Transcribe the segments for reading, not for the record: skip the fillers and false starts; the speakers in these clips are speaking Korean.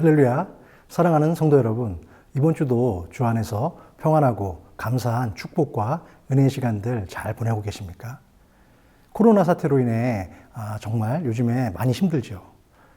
할렐루야. 사랑하는 성도 여러분, 이번 주도 주 안에서 평안하고 감사한 축복과 은혜의 시간들 잘 보내고 계십니까? 코로나 사태로 인해 정말 요즘에 많이 힘들죠.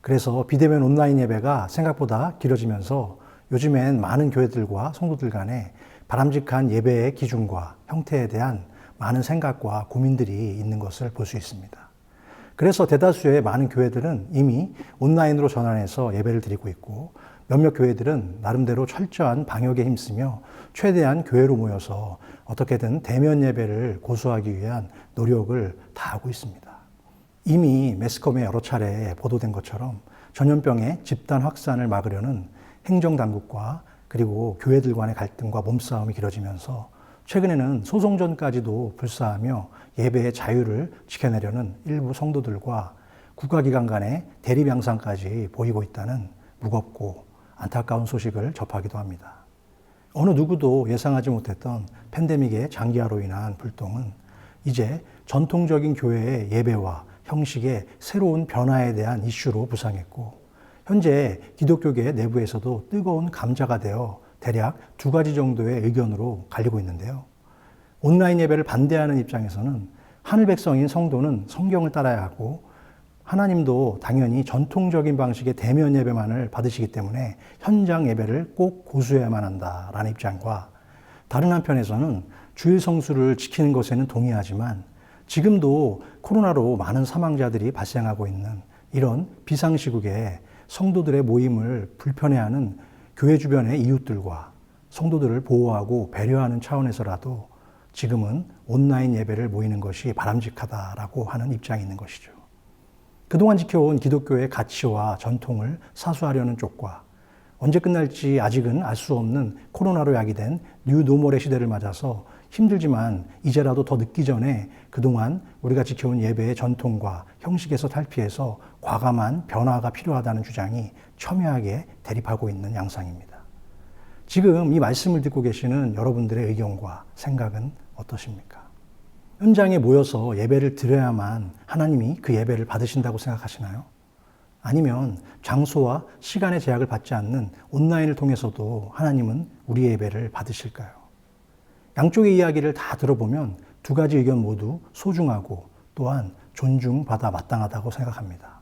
그래서 비대면 온라인 예배가 생각보다 길어지면서 요즘엔 많은 교회들과 성도들 간에 바람직한 예배의 기준과 형태에 대한 많은 생각과 고민들이 있는 것을 볼 수 있습니다. 그래서 대다수의 많은 교회들은 이미 온라인으로 전환해서 예배를 드리고 있고, 몇몇 교회들은 나름대로 철저한 방역에 힘쓰며 최대한 교회로 모여서 어떻게든 대면 예배를 고수하기 위한 노력을 다하고 있습니다. 이미 매스컴에 여러 차례 보도된 것처럼 전염병의 집단 확산을 막으려는 행정당국과 그리고 교회들 간의 갈등과 몸싸움이 길어지면서 최근에는 소송전까지도 불사하며 예배의 자유를 지켜내려는 일부 성도들과 국가기관 간의 대립 양상까지 보이고 있다는 무겁고 안타까운 소식을 접하기도 합니다. 어느 누구도 예상하지 못했던 팬데믹의 장기화로 인한 불똥은 이제 전통적인 교회의 예배와 형식의 새로운 변화에 대한 이슈로 부상했고, 현재 기독교계 내부에서도 뜨거운 감자가 되어 대략 두 가지 정도의 의견으로 갈리고 있는데요. 온라인 예배를 반대하는 입장에서는 하늘 백성인 성도는 성경을 따라야 하고, 하나님도 당연히 전통적인 방식의 대면 예배만을 받으시기 때문에 현장 예배를 꼭 고수해야만 한다라는 입장과, 다른 한편에서는 주일 성수를 지키는 것에는 동의하지만 지금도 코로나로 많은 사망자들이 발생하고 있는 이런 비상시국에 성도들의 모임을 불편해하는 교회 주변의 이웃들과 성도들을 보호하고 배려하는 차원에서라도 지금은 온라인 예배를 모이는 것이 바람직하다라고 하는 입장이 있는 것이죠. 그동안 지켜온 기독교의 가치와 전통을 사수하려는 쪽과, 언제 끝날지 아직은 알 수 없는 코로나로 야기된 뉴노멀의 시대를 맞아서 힘들지만 이제라도 더 늦기 전에 그동안 우리가 지켜온 예배의 전통과 형식에서 탈피해서 과감한 변화가 필요하다는 주장이 첨예하게 대립하고 있는 양상입니다. 지금 이 말씀을 듣고 계시는 여러분들의 의견과 생각은 어떠십니까? 현장에 모여서 예배를 드려야만 하나님이 그 예배를 받으신다고 생각하시나요? 아니면 장소와 시간의 제약을 받지 않는 온라인을 통해서도 하나님은 우리의 예배를 받으실까요? 양쪽의 이야기를 다 들어보면 두 가지 의견 모두 소중하고 또한 존중받아 마땅하다고 생각합니다.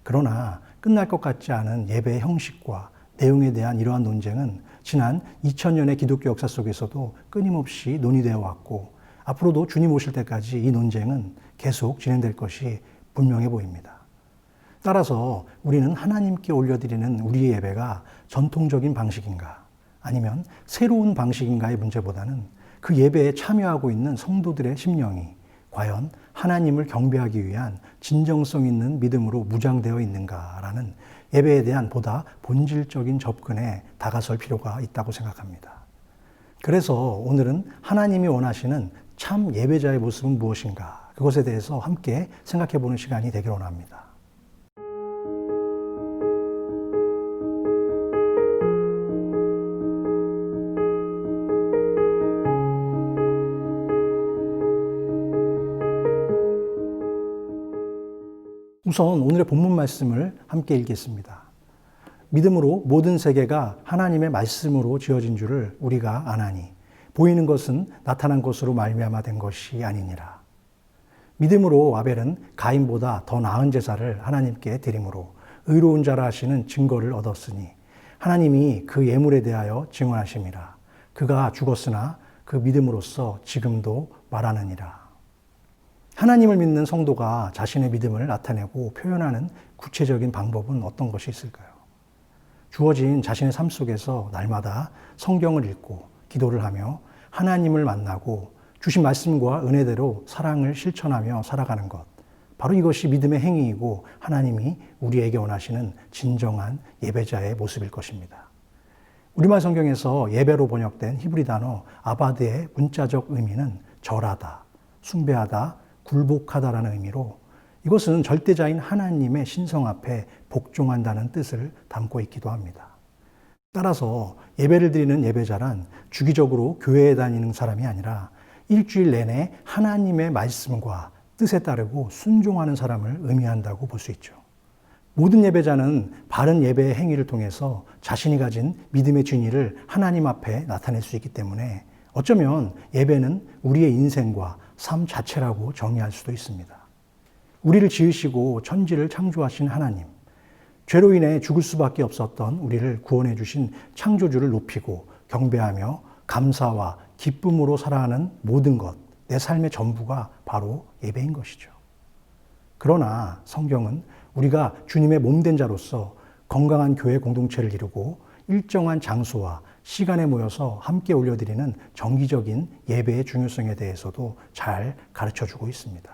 그러나 끝날 것 같지 않은 예배의 형식과 내용에 대한 이러한 논쟁은 지난 2000년의 기독교 역사 속에서도 끊임없이 논의되어 왔고, 앞으로도 주님 오실 때까지 이 논쟁은 계속 진행될 것이 분명해 보입니다. 따라서 우리는 하나님께 올려드리는 우리의 예배가 전통적인 방식인가, 아니면 새로운 방식인가의 문제보다는 그 예배에 참여하고 있는 성도들의 심령이 과연 하나님을 경배하기 위한 진정성 있는 믿음으로 무장되어 있는가라는 예배에 대한 보다 본질적인 접근에 다가설 필요가 있다고 생각합니다. 그래서 오늘은 하나님이 원하시는 참 예배자의 모습은 무엇인가, 그것에 대해서 함께 생각해 보는 시간이 되길 원합니다. 우선 오늘의 본문 말씀을 함께 읽겠습니다. 믿음으로 모든 세계가 하나님의 말씀으로 지어진 줄을 우리가 아나니 보이는 것은 나타난 것으로 말미암아 된 것이 아니니라. 믿음으로 아벨은 가인보다 더 나은 제사를 하나님께 드림으로 의로운 자라 하시는 증거를 얻었으니 하나님이 그 예물에 대하여 증언하심이라. 그가 죽었으나 그 믿음으로써 지금도 말하느니라. 하나님을 믿는 성도가 자신의 믿음을 나타내고 표현하는 구체적인 방법은 어떤 것이 있을까요? 주어진 자신의 삶 속에서 날마다 성경을 읽고 기도를 하며 하나님을 만나고 주신 말씀과 은혜대로 사랑을 실천하며 살아가는 것, 바로 이것이 믿음의 행위이고 하나님이 우리에게 원하시는 진정한 예배자의 모습일 것입니다. 우리말 성경에서 예배로 번역된 히브리 단어 아바드의 문자적 의미는 절하다, 숭배하다, 굴복하다라는 의미로, 이것은 절대자인 하나님의 신성 앞에 복종한다는 뜻을 담고 있기도 합니다. 따라서 예배를 드리는 예배자란 주기적으로 교회에 다니는 사람이 아니라 일주일 내내 하나님의 말씀과 뜻에 따르고 순종하는 사람을 의미한다고 볼 수 있죠. 모든 예배자는 바른 예배의 행위를 통해서 자신이 가진 믿음의 진리를 하나님 앞에 나타낼 수 있기 때문에 어쩌면 예배는 우리의 인생과 삶 자체라고 정의할 수도 있습니다. 우리를 지으시고 천지를 창조하신 하나님, 죄로 인해 죽을 수밖에 없었던 우리를 구원해 주신 창조주를 높이고 경배하며 감사와 기쁨으로 살아가는 모든 것, 내 삶의 전부가 바로 예배인 것이죠. 그러나 성경은 우리가 주님의 몸된 자로서 건강한 교회 공동체를 이루고 일정한 장소와 시간에 모여서 함께 올려드리는 정기적인 예배의 중요성에 대해서도 잘 가르쳐주고 있습니다.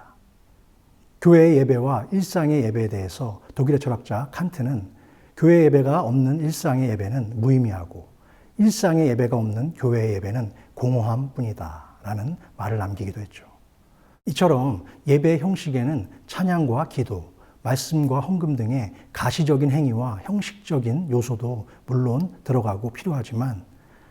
교회의 예배와 일상의 예배에 대해서 독일의 철학자 칸트는 교회 예배가 없는 일상의 예배는 무의미하고 일상의 예배가 없는 교회의 예배는 공허함뿐이다 라는 말을 남기기도 했죠. 이처럼 예배의 형식에는 찬양과 기도, 말씀과 헌금 등의 가시적인 행위와 형식적인 요소도 물론 들어가고 필요하지만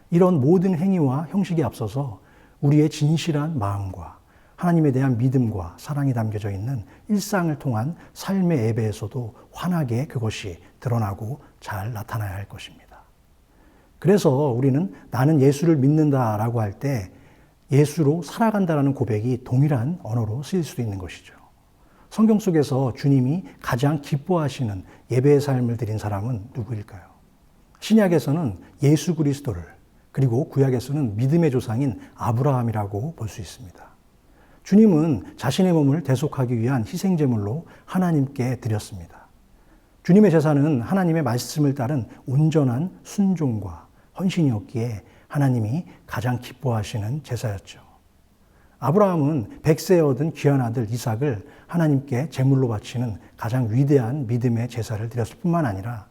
이런 모든 행위와 형식에 앞서서 우리의 진실한 마음과 하나님에 대한 믿음과 사랑이 담겨져 있는 일상을 통한 삶의 예배에서도 환하게 그것이 드러나고 잘 나타나야 할 것입니다. 그래서 우리는 나는 예수를 믿는다라고 할 때 예수로 살아간다라는 고백이 동일한 언어로 쓰일 수도 있는 것이죠. 성경 속에서 주님이 가장 기뻐하시는 예배의 삶을 드린 사람은 누구일까요? 신약에서는 예수 그리스도를, 그리고 구약에서는 믿음의 조상인 아브라함이라고 볼 수 있습니다. 주님은 자신의 몸을 대속하기 위한 희생제물로 하나님께 드렸습니다. 주님의 제사는 하나님의 말씀을 따른 온전한 순종과 헌신이었기에 하나님이 가장 기뻐하시는 제사였죠. 아브라함은 100세에 얻은 귀한 아들 이삭을 하나님께 제물로 바치는 가장 위대한 믿음의 제사를 드렸을 뿐만 아니라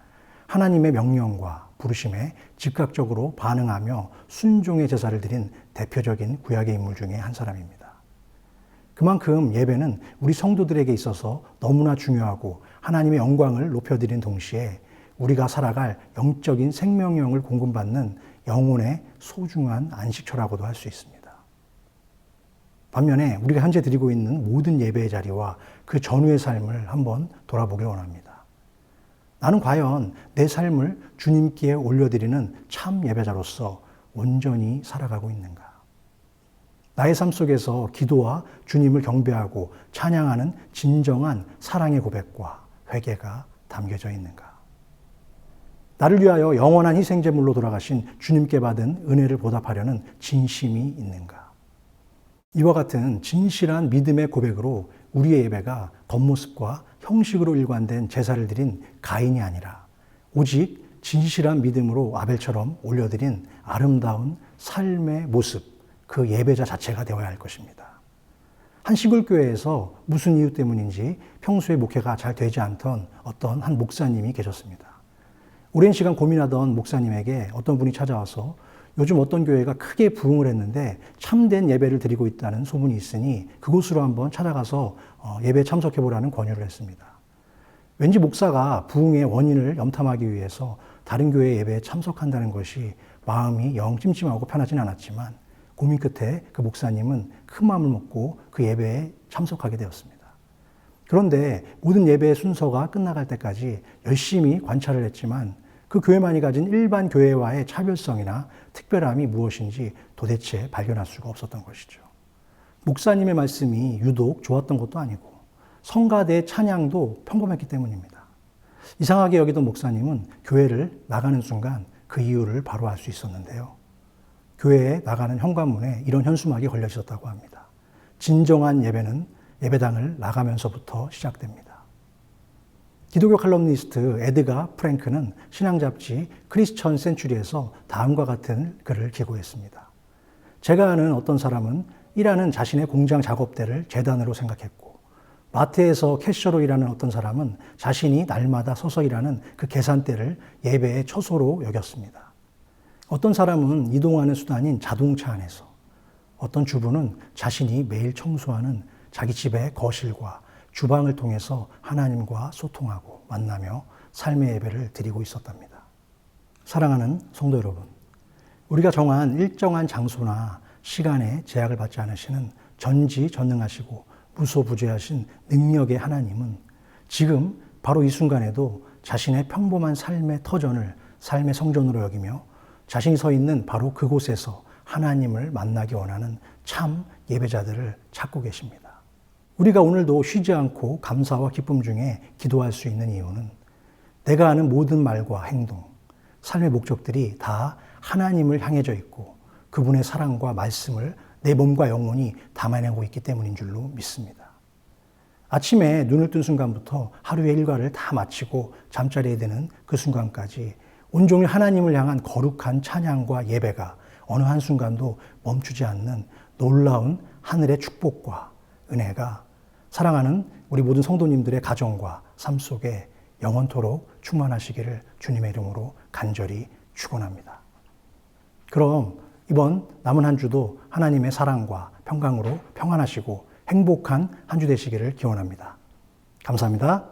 하나님의 명령과 부르심에 즉각적으로 반응하며 순종의 제사를 드린 대표적인 구약의 인물 중에 한 사람입니다. 그만큼 예배는 우리 성도들에게 있어서 너무나 중요하고 하나님의 영광을 높여드린 동시에 우리가 살아갈 영적인 생명력을 공급받는 영혼의 소중한 안식처라고도 할 수 있습니다. 반면에 우리가 현재 드리고 있는 모든 예배의 자리와 그 전후의 삶을 한번 돌아보길 원합니다. 나는 과연 내 삶을 주님께 올려드리는 참 예배자로서 온전히 살아가고 있는가? 나의 삶 속에서 기도와 주님을 경배하고 찬양하는 진정한 사랑의 고백과 회개가 담겨져 있는가? 나를 위하여 영원한 희생제물로 돌아가신 주님께 받은 은혜를 보답하려는 진심이 있는가? 이와 같은 진실한 믿음의 고백으로 우리의 예배가 겉모습과 형식으로 일관된 제사를 드린 가인이 아니라 오직 진실한 믿음으로 아벨처럼 올려드린 아름다운 삶의 모습, 그 예배자 자체가 되어야 할 것입니다. 한 시골교회에서 무슨 이유 때문인지 평소에 목회가 잘 되지 않던 어떤 한 목사님이 계셨습니다. 오랜 시간 고민하던 목사님에게 어떤 분이 찾아와서 요즘 어떤 교회가 크게 부흥을 했는데 참된 예배를 드리고 있다는 소문이 있으니 그곳으로 한번 찾아가서 예배에 참석해보라는 권유를 했습니다. 왠지 목사가 부흥의 원인을 염탐하기 위해서 다른 교회 예배에 참석한다는 것이 마음이 영 찜찜하고 편하진 않았지만 고민 끝에 그 목사님은 큰 마음을 먹고 그 예배에 참석하게 되었습니다. 그런데 모든 예배의 순서가 끝나갈 때까지 열심히 관찰을 했지만 그 교회만이 가진 일반 교회와의 차별성이나 특별함이 무엇인지 도대체 발견할 수가 없었던 것이죠. 목사님의 말씀이 유독 좋았던 것도 아니고 성가대의 찬양도 평범했기 때문입니다. 이상하게 여기던 목사님은 교회를 나가는 순간 그 이유를 바로 알 수 있었는데요. 교회에 나가는 현관문에 이런 현수막이 걸려 있었다고 합니다. 진정한 예배는 예배당을 나가면서부터 시작됩니다. 기독교 칼럼니스트 에드가 프랭크는 신앙 잡지 크리스천 센츄리에서 다음과 같은 글을 기고했습니다. 제가 아는 어떤 사람은 일하는 자신의 공장 작업대를 재단으로 생각했고 마트에서 캐셔로 일하는 어떤 사람은 자신이 날마다 서서 일하는 그 계산대를 예배의 처소로 여겼습니다. 어떤 사람은 이동하는 수단인 자동차 안에서, 어떤 주부는 자신이 매일 청소하는 자기 집의 거실과 주방을 통해서 하나님과 소통하고 만나며 삶의 예배를 드리고 있었답니다. 사랑하는 성도 여러분, 우리가 정한 일정한 장소나 시간에 제약을 받지 않으시는 전지전능하시고 무소부재하신 능력의 하나님은 지금 바로 이 순간에도 자신의 평범한 삶의 터전을 삶의 성전으로 여기며 자신이 서 있는 바로 그곳에서 하나님을 만나기 원하는 참 예배자들을 찾고 계십니다. 우리가 오늘도 쉬지 않고 감사와 기쁨 중에 기도할 수 있는 이유는 내가 하는 모든 말과 행동, 삶의 목적들이 다 하나님을 향해져 있고 그분의 사랑과 말씀을 내 몸과 영혼이 담아내고 있기 때문인 줄로 믿습니다. 아침에 눈을 뜬 순간부터 하루의 일과를 다 마치고 잠자리에 드는 그 순간까지 온종일 하나님을 향한 거룩한 찬양과 예배가 어느 한순간도 멈추지 않는 놀라운 하늘의 축복과 은혜가 사랑하는 우리 모든 성도님들의 가정과 삶 속에 영원토록 충만하시기를 주님의 이름으로 간절히 축원합니다. 그럼 이번 남은 한 주도 하나님의 사랑과 평강으로 평안하시고 행복한 한 주 되시기를 기원합니다. 감사합니다.